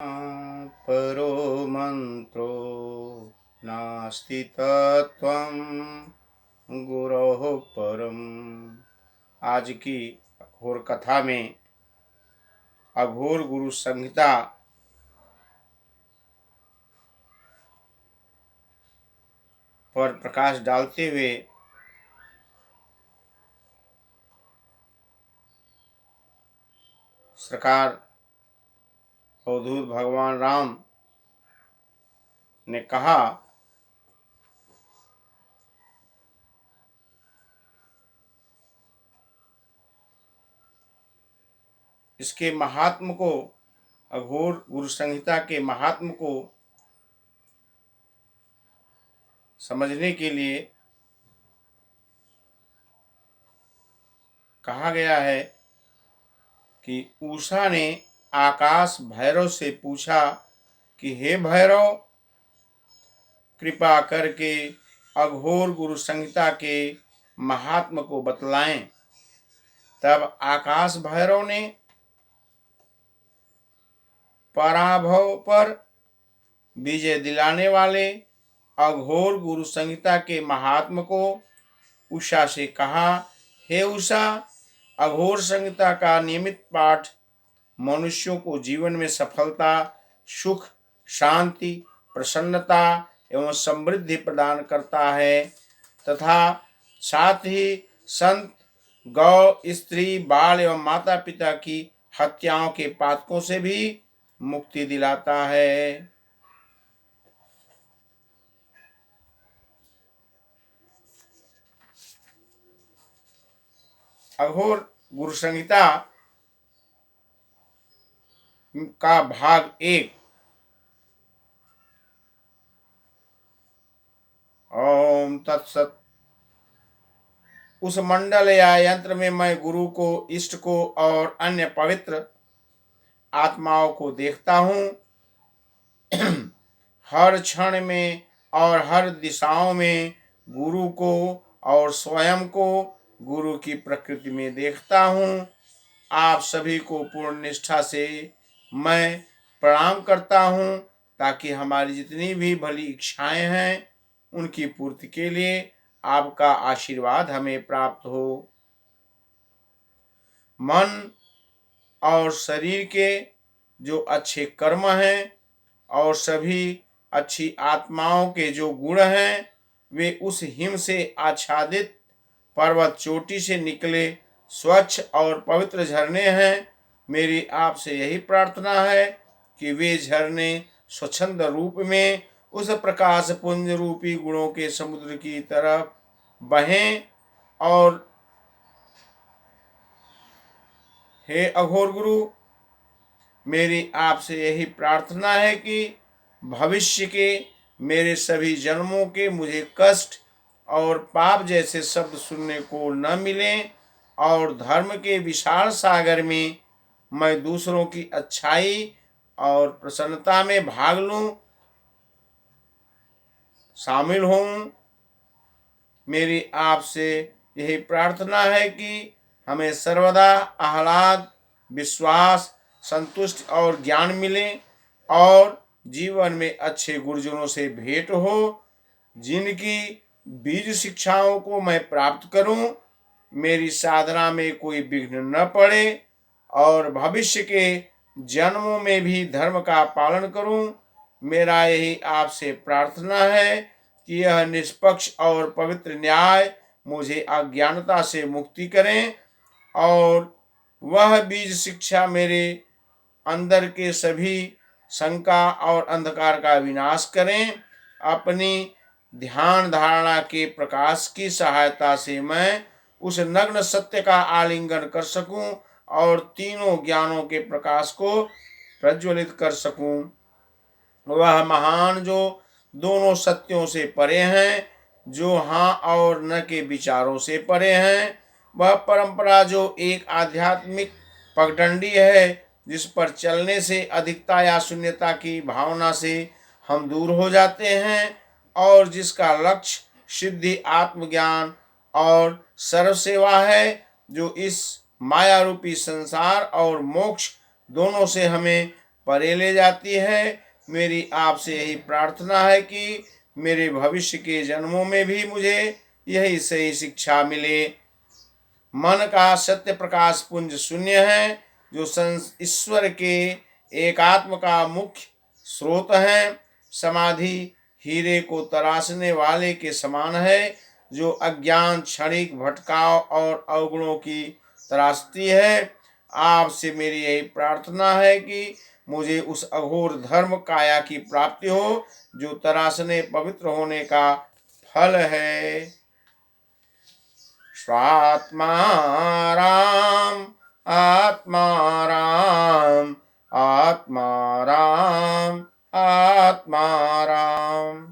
परो मंत्रो नास्ति तत्त्वं गुरोः परम। आज की अघोर कथा में अघोर गुरु संहिता पर प्रकाश डालते हुए सरकार अवधूत भगवान राम ने कहा इसके महात्म को, अघोर गुरु संहिता के महात्म को समझने के लिए कहा गया है कि उषा ने आकाश भैरव से पूछा कि हे भैरव, कृपा करके अघोर गुरु संहिता के महात्म को बतलाएं। तब आकाश भैरव ने पराभव पर विजय दिलाने वाले अघोर गुरु संहिता के महात्म को उषा से कहा, हे उषा, अघोर संहिता का नियमित पाठ मनुष्यों को जीवन में सफलता, सुख, शांति, प्रसन्नता एवं समृद्धि प्रदान करता है तथा साथ ही संत, गौ, स्त्री, बाल एवं माता पिता की हत्याओं के पातकों से भी मुक्ति दिलाता है। अघोर गुरु संहिता का भाग 1। ओम तत्सत। उस मंडल या यंत्र में मैं गुरु को, इष्ट को और अन्य पवित्र आत्माओं को देखता हूँ। हर क्षण में और हर दिशाओं में गुरु को और स्वयं को गुरु की प्रकृति में देखता हूँ। आप सभी को पूर्ण निष्ठा से मैं प्रणाम करता हूँ ताकि हमारी जितनी भी भली इच्छाएं हैं उनकी पूर्ति के लिए आपका आशीर्वाद हमें प्राप्त हो। मन और शरीर के जो अच्छे कर्म हैं और सभी अच्छी आत्माओं के जो गुण हैं वे उस हिम से आच्छादित पर्वत चोटी से निकले स्वच्छ और पवित्र झरने हैं। मेरी आपसे यही प्रार्थना है कि वे झरने स्वच्छंद रूप में उस प्रकाश पुंज रूपी गुणों के समुद्र की तरफ बहें। और हे अघोर गुरु, मेरी आपसे यही प्रार्थना है कि भविष्य के मेरे सभी जन्मों के मुझे कष्ट और पाप जैसे शब्द सुनने को न मिलें और धर्म के विशाल सागर में मैं दूसरों की अच्छाई और प्रसन्नता में भाग लूं, शामिल हूं। मेरी आपसे यही प्रार्थना है कि हमें सर्वदा आह्लाद, विश्वास, संतुष्टि और ज्ञान मिले और जीवन में अच्छे गुरुजनों से भेंट हो जिनकी बीज शिक्षाओं को मैं प्राप्त करूं, मेरी साधना में कोई विघ्न न पड़े और भविष्य के जन्मों में भी धर्म का पालन करूं। मेरा यही आपसे प्रार्थना है कि यह निष्पक्ष और पवित्र न्याय मुझे अज्ञानता से मुक्ति करें और वह बीज शिक्षा मेरे अंदर के सभी शंका और अंधकार का विनाश करें। अपनी ध्यान धारणा के प्रकाश की सहायता से मैं उस नग्न सत्य का आलिंगन कर सकूं और तीनों ज्ञानों के प्रकाश को प्रज्वलित कर सकूं। वह महान जो दोनों सत्यों से परे हैं, जो हाँ और न के विचारों से परे हैं, वह परंपरा जो एक आध्यात्मिक पगडंडी है जिस पर चलने से अधिकता या शून्यता की भावना से हम दूर हो जाते हैं और जिसका लक्ष्य सिद्धि, आत्मज्ञान और सर्व सेवा है, जो इस माया रूपी संसार और मोक्ष दोनों से हमें परे ले जाती है। मेरी आपसे यही प्रार्थना है कि मेरे भविष्य के जन्मों में भी मुझे यही सही शिक्षा मिले। मन का सत्य प्रकाश पुंज शून्य है, जो ईश्वर के एकात्म का मुख्य स्रोत है। समाधि हीरे को तराशने वाले के समान है, जो अज्ञान क्षणिक भटकाव और अवगुणों की तराशती है। आपसे मेरी यही प्रार्थना है कि मुझे उस अघोर धर्म काया की प्राप्ति हो, जो तराशने पवित्र होने का फल है। स्वात्मा राम, आत्मा राम, आत्मा राम, आत्मा राम।